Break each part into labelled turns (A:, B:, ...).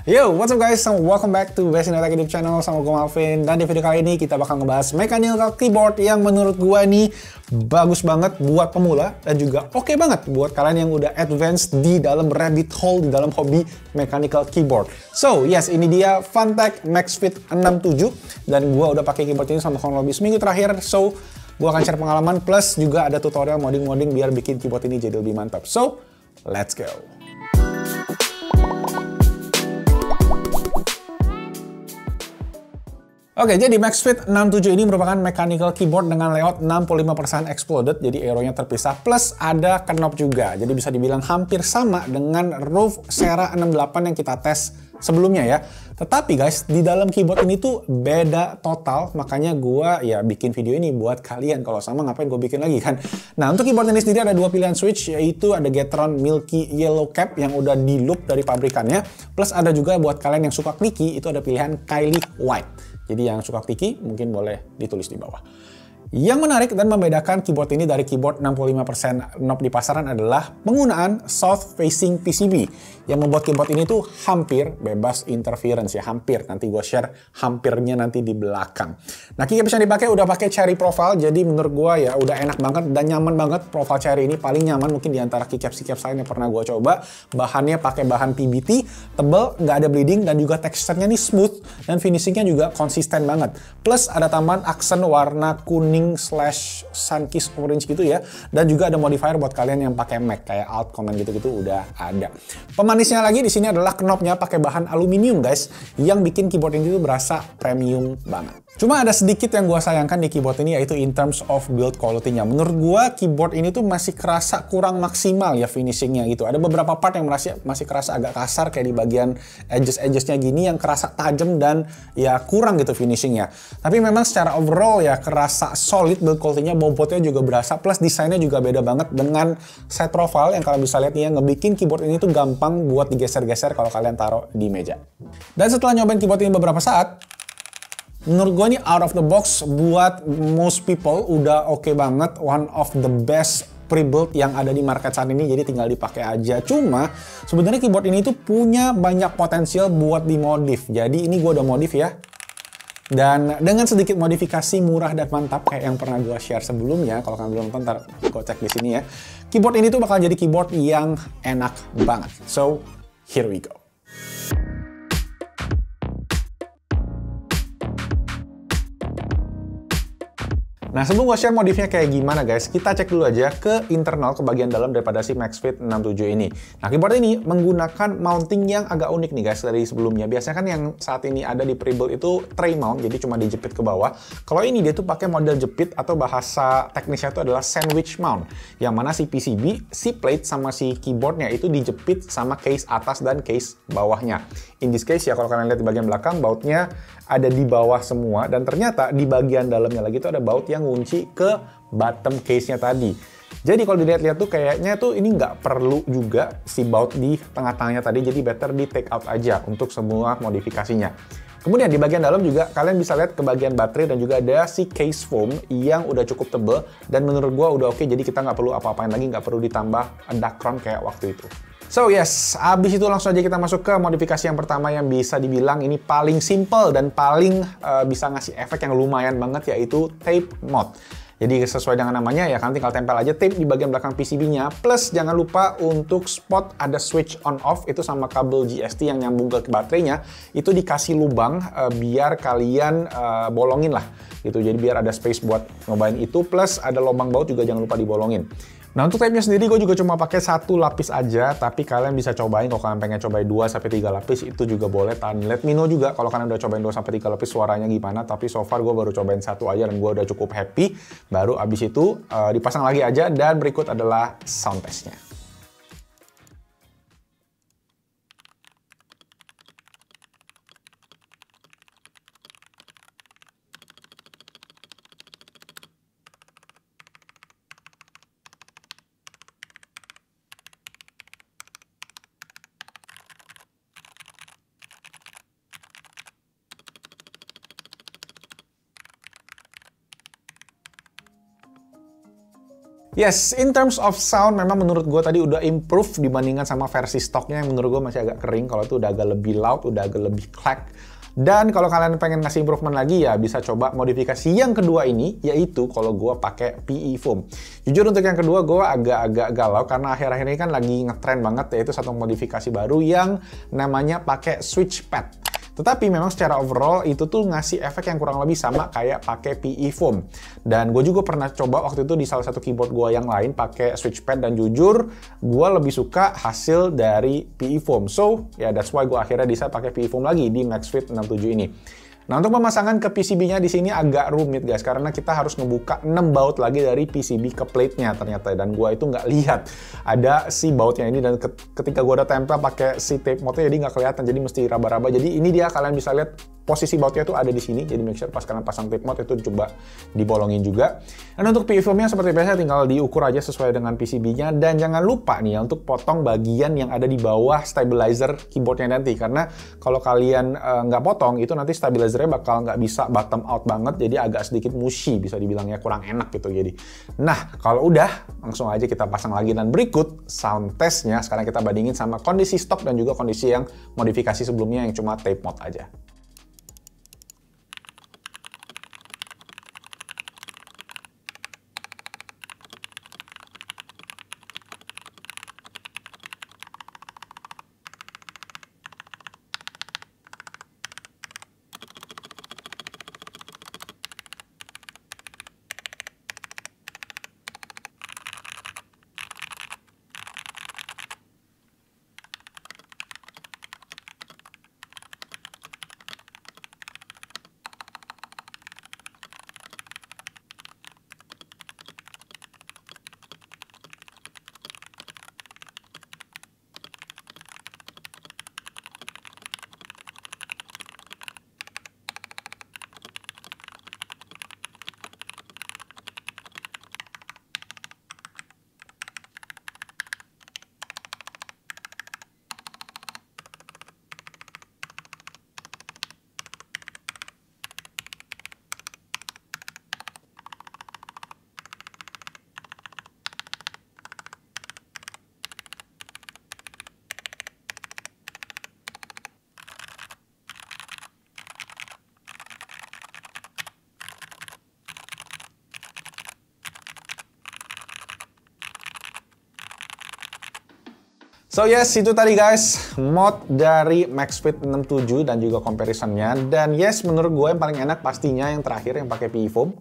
A: Yo, what's up guys? Welcome back to Best in Tech YouTube channel sama gue Malvin. Dan di video kali ini kita bakal ngebahas mechanical keyboard yang menurut gue nih bagus banget buat pemula dan juga oke banget buat kalian yang udah advance di dalam rabbit hole di dalam hobi mechanical keyboard. So, yes, ini dia Funtech MaxFit 67 dan gue udah pakai keyboard ini sama kurang lebih seminggu terakhir. So, gue akan share pengalaman plus juga ada tutorial modding-modding biar bikin keyboard ini jadi lebih mantap. So, let's go. Oke, jadi MaxFit 67 ini merupakan mechanical keyboard dengan layout 65% exploded, jadi aeronya terpisah, plus ada knob juga. Jadi bisa dibilang hampir sama dengan ROVE Sera 68 yang kita tes sebelumnya ya. Tetapi guys, di dalam keyboard ini tuh beda total, makanya gua ya bikin video ini buat kalian. Kalau sama ngapain gue bikin lagi kan? Nah, untuk keyboard ini sendiri ada dua pilihan switch, yaitu ada Gateron Milky Yellow Cap yang udah di loop dari pabrikannya, plus ada juga buat kalian yang suka clicky, itu ada pilihan Kylie White. Jadi yang suka clicky mungkin boleh ditulis di bawah. Yang menarik dan membedakan keyboard ini dari keyboard 65% knob di pasaran adalah penggunaan south facing PCB yang membuat keyboard ini tuh hampir bebas interference ya, hampir. Nanti gue share hampirnya nanti di belakang. Nah, keycaps yang dipakai udah pakai cherry profile, jadi menurut gue ya udah enak banget dan nyaman banget. Profile cherry ini paling nyaman mungkin di antara keycaps lain yang pernah gue coba. Bahannya pakai bahan PBT, tebel, nggak ada bleeding dan juga teksturnya nih smooth dan finishingnya juga konsisten banget. Plus ada tambahan aksen warna kuning slash sunkissed orange gitu ya, dan juga ada modifier buat kalian yang pakai Mac kayak alt command gitu-gitu udah ada. Pemanisnya lagi di sini adalah knobnya pakai bahan aluminium guys, yang bikin keyboard ini tuh berasa premium banget. Cuma ada sedikit yang gue sayangkan di keyboard ini, yaitu in terms of build quality-nya. Menurut gue keyboard ini tuh masih kerasa kurang maksimal ya finishingnya gitu. Ada beberapa part yang masih kerasa agak kasar kayak di bagian edges-edgesnya gini yang kerasa tajam dan ya kurang gitu finishingnya. Tapi memang secara overall ya kerasa solid build quality-nya, bobotnya juga berasa, plus desainnya juga beda banget dengan side profile yang kalian bisa lihat nih, yang ngebikin keyboard ini tuh gampang buat digeser-geser kalau kalian taruh di meja. Dan setelah nyobain keyboard ini beberapa saat, menurut gue ini out of the box buat most people udah oke banget, one of the best pre-build yang ada di market saat ini, jadi tinggal dipakai aja. Cuma sebenarnya keyboard ini tuh punya banyak potensial buat dimodif, jadi ini gue udah modif ya. Dan dengan sedikit modifikasi murah dan mantap kayak yang pernah gue share sebelumnya, kalau kalian belum nonton, ntar gue cek di sini ya. Keyboard ini tuh bakal jadi keyboard yang enak banget. So, here we go. Nah, sebelum gue share modifnya kayak gimana guys, kita cek dulu aja ke internal, ke bagian dalam daripada si MaxFit 67 ini. Nah, keyboard ini menggunakan mounting yang agak unik nih guys dari sebelumnya. Biasanya kan yang saat ini ada di pre-build itu tray mount, jadi cuma dijepit ke bawah. Kalau ini dia tuh pakai model jepit atau bahasa teknisnya itu adalah sandwich mount. Yang mana si PCB, si plate sama si keyboardnya itu dijepit sama case atas dan case bawahnya. In this case ya, kalau kalian lihat di bagian belakang, bautnya ada di bawah semua, dan ternyata di bagian dalamnya lagi itu ada baut yang ngunci ke bottom case-nya tadi. Jadi kalau dilihat-lihat tuh kayaknya tuh ini nggak perlu juga si baut di tengah-tengahnya tadi, jadi better di take out aja untuk semua modifikasinya. Kemudian di bagian dalam juga kalian bisa lihat ke bagian baterai dan juga ada si case foam yang udah cukup tebel dan menurut gua udah oke, jadi kita nggak perlu apa-apain lagi, nggak perlu ditambah Dacron kayak waktu itu. So yes, abis itu langsung aja kita masuk ke modifikasi yang pertama yang bisa dibilang ini paling simple dan paling bisa ngasih efek yang lumayan banget, yaitu tape mod. Jadi sesuai dengan namanya ya, kan tinggal tempel aja tape di bagian belakang PCB-nya. Plus jangan lupa untuk spot ada switch on off itu sama kabel GST yang nyambung ke baterainya. Itu dikasih lubang biar kalian bolongin lah gitu. Jadi biar ada space buat nyobain itu. Plus ada lubang baut juga jangan lupa dibolongin. Nah, untuk tape-nya sendiri gue juga cuma pakai 1 lapis aja, tapi kalian bisa cobain kalau kalian pengen cobain 2-3 lapis itu juga boleh. Dan let me know juga kalau kalian udah cobain 2-3 lapis suaranya gimana, tapi so far gue baru cobain 1 aja dan gue udah cukup happy. Baru abis itu dipasang lagi aja, dan berikut adalah sound test-nya. Yes, in terms of sound memang menurut gue tadi udah improve dibandingkan sama versi stoknya yang menurut gue masih agak kering. Kalau itu udah agak lebih loud, udah agak lebih clack. Dan kalau kalian pengen ngasih improvement lagi ya bisa coba modifikasi yang kedua ini, yaitu kalau gue pakai PE foam. Jujur untuk yang kedua gue agak-agak galau karena akhir-akhir ini kan lagi ngetrend banget, yaitu satu modifikasi baru yang namanya pakai switch pad. Tetapi memang secara overall itu tuh ngasih efek yang kurang lebih sama kayak pakai PE foam. Dan gue juga pernah coba waktu itu di salah satu keyboard gue yang lain pakai switch pad, dan jujur gue lebih suka hasil dari PE foam. So, ya that's why gue akhirnya decide pakai PE foam lagi di MaxFit 67 ini. Nah, untuk pemasangan ke PCB-nya di sini agak rumit guys, karena kita harus ngebuka 6 baut lagi dari PCB ke plate-nya ternyata, dan gua itu nggak lihat ada si bautnya ini, dan ketika gua udah tempel pakai si tape mode jadi nggak kelihatan, jadi mesti raba-raba. Jadi ini dia, kalian bisa lihat posisi bautnya tuh ada di sini, jadi make sure pas kalian pasang tape mode itu coba dibolongin juga. Dan untuk PE foam-nya seperti biasa tinggal diukur aja sesuai dengan PCB-nya, dan jangan lupa nih ya untuk potong bagian yang ada di bawah stabilizer keyboardnya nanti, karena kalau kalian nggak potong itu nanti stabilizernya bakal nggak bisa bottom out banget, jadi agak sedikit mushy, bisa dibilangnya kurang enak gitu. Jadi, nah kalau udah langsung aja kita pasang lagi, dan berikut sound testnya sekarang kita bandingin sama kondisi stok dan juga kondisi yang modifikasi sebelumnya yang cuma tape mode aja. So yes, itu tadi guys, mod dari MaxFit 67 dan juga comparisonnya. Dan yes, menurut gue yang paling enak pastinya yang terakhir yang pakai PE foam.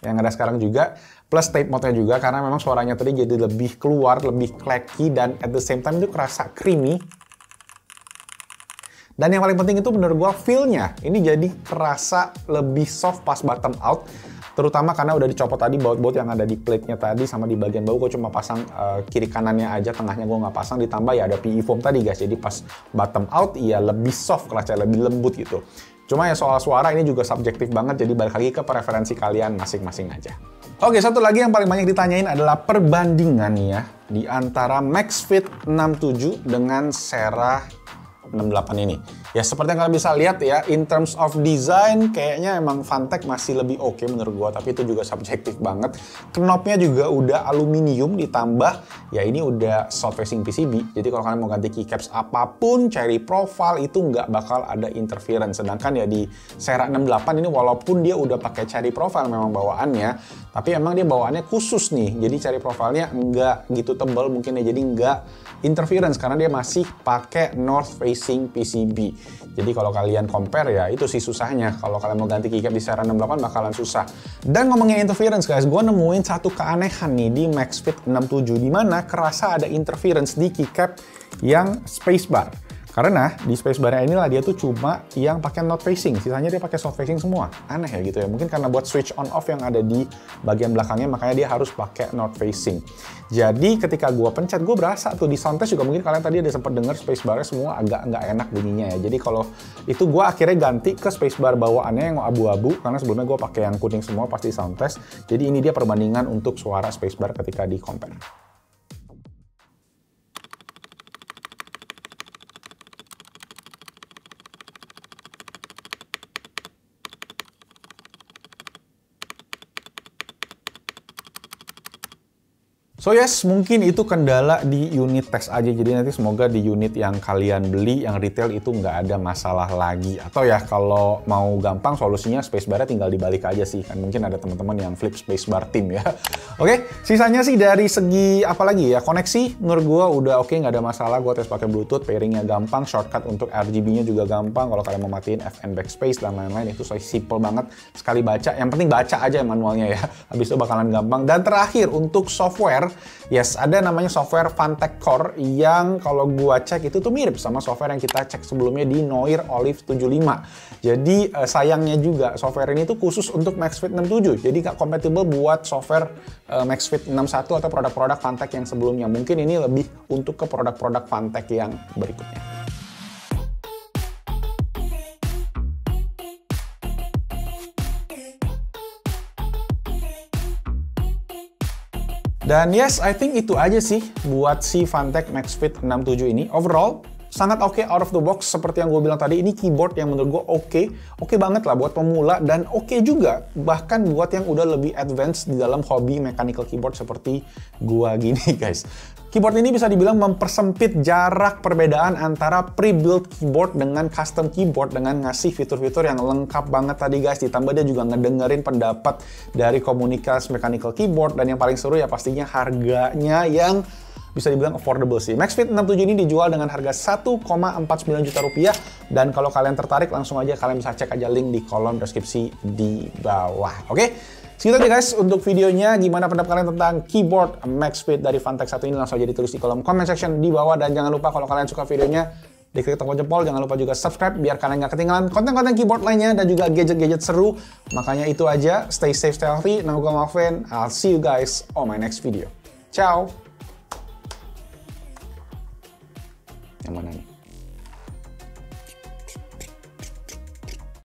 A: Yang ada sekarang juga, plus tape mode-nya juga, karena memang suaranya tadi jadi lebih keluar, lebih clacky, dan at the same time itu kerasa creamy. Dan yang paling penting itu menurut gue feel-nya, ini jadi kerasa lebih soft pas bottom out. Terutama karena udah dicopot tadi baut-baut yang ada di plate-nya tadi, sama di bagian bawah gue cuma pasang kiri kanannya aja, tengahnya gue nggak pasang, ditambah ya ada PE foam tadi guys, jadi pas bottom out ya lebih soft, kerasa lebih lembut gitu. Cuma ya soal suara ini juga subjektif banget, jadi balik lagi ke preferensi kalian masing-masing aja. Oke, satu lagi yang paling banyak ditanyain adalah perbandingan nih ya, di antara MaxFit 67 dengan Sera 68 ini. Ya seperti yang kalian bisa lihat ya, in terms of design kayaknya emang Funtech masih lebih oke menurut gua, tapi itu juga subjektif banget. Knobnya juga udah aluminium, ditambah ya ini udah soft facing PCB. Jadi kalau kalian mau ganti keycaps apapun, cherry profile itu nggak bakal ada interference. Sedangkan ya di Sera 68 ini walaupun dia udah pakai cherry profile memang bawaannya, tapi emang dia bawaannya khusus nih. Jadi cherry profile-nya nggak gitu tebal mungkin ya, jadi nggak interference karena dia masih pakai north facing PCB. Jadi kalau kalian compare ya itu sih susahnya. Kalau kalian mau ganti keycap di Sera 68 bakalan susah. Dan ngomongin interference guys, gue nemuin satu keanehan nih di MaxFit 67 di mana kerasa ada interference di keycap yang spacebar. Karena di spacebar-nya inilah dia tuh cuma yang pakai north facing, sisanya dia pakai south facing semua. Aneh ya gitu ya. Mungkin karena buat switch on off yang ada di bagian belakangnya makanya dia harus pakai north facing. Jadi ketika gua pencet, gua berasa tuh di sound test juga mungkin kalian tadi ada sempat dengar spacebar-nya semua agak nggak enak bunyinya ya. Jadi kalau itu gua akhirnya ganti ke spacebar bawaannya yang abu-abu karena sebelumnya gua pakai yang kuning semua pasti sound test. Jadi ini dia perbandingan untuk suara spacebar ketika di compare. So yes, mungkin itu kendala di unit test aja. Jadi nanti semoga di unit yang kalian beli, yang retail itu nggak ada masalah lagi. Atau ya kalau mau gampang solusinya spacebar-nya tinggal dibalik aja sih. Kan mungkin ada teman-teman yang flip spacebar tim ya. Oke, sisanya sih dari segi apa lagi ya, koneksi menurut gua udah oke, nggak ada masalah. Gua tes pakai Bluetooth, pairingnya gampang, shortcut untuk RGB-nya juga gampang. Kalau kalian mau matiin FN backspace dan lain-lain itu simple banget. Sekali baca, yang penting baca aja manualnya ya. Habis itu bakalan gampang. Dan terakhir untuk software, yes, ada namanya software Phanteks Core yang kalau gua cek itu tuh mirip sama software yang kita cek sebelumnya di Noir Olive 75. Jadi sayangnya juga software ini tuh khusus untuk MaxFit 67. Jadi nggak compatible buat software MaxFit 61 atau produk-produk Phanteks yang sebelumnya. Mungkin ini lebih untuk ke produk-produk Phanteks yang berikutnya. Dan yes, I think itu aja sih buat si Phanteks MaxFit 67 ini. Overall, sangat oke out of the box. Seperti yang gue bilang tadi, ini keyboard yang menurut gue oke banget lah buat pemula. Dan oke juga bahkan buat yang udah lebih advance di dalam hobi mechanical keyboard seperti gue gini guys. Keyboard ini bisa dibilang mempersempit jarak perbedaan antara pre-built keyboard dengan custom keyboard dengan ngasih fitur-fitur yang lengkap banget tadi guys. Ditambah dia juga ngedengerin pendapat dari komunitas mechanical keyboard, dan yang paling seru ya pastinya harganya yang bisa dibilang affordable sih. MaxFit 67 ini dijual dengan harga 1,49 juta rupiah, dan kalau kalian tertarik langsung aja kalian bisa cek aja link di kolom deskripsi di bawah. Oke? Segitu aja guys untuk videonya. Gimana pendapat kalian tentang keyboard MaxFit dari Phanteks 1 ini? Langsung aja ditulis di kolom comment section di bawah. Dan jangan lupa kalau kalian suka videonya, diklik tombol jempol. Jangan lupa juga subscribe biar kalian nggak ketinggalan konten-konten keyboard lainnya dan juga gadget-gadget seru. Makanya itu aja. Stay safe, stay healthy. Nama gue Malvin. I'll see you guys on my next video. Ciao. Yang mana nih?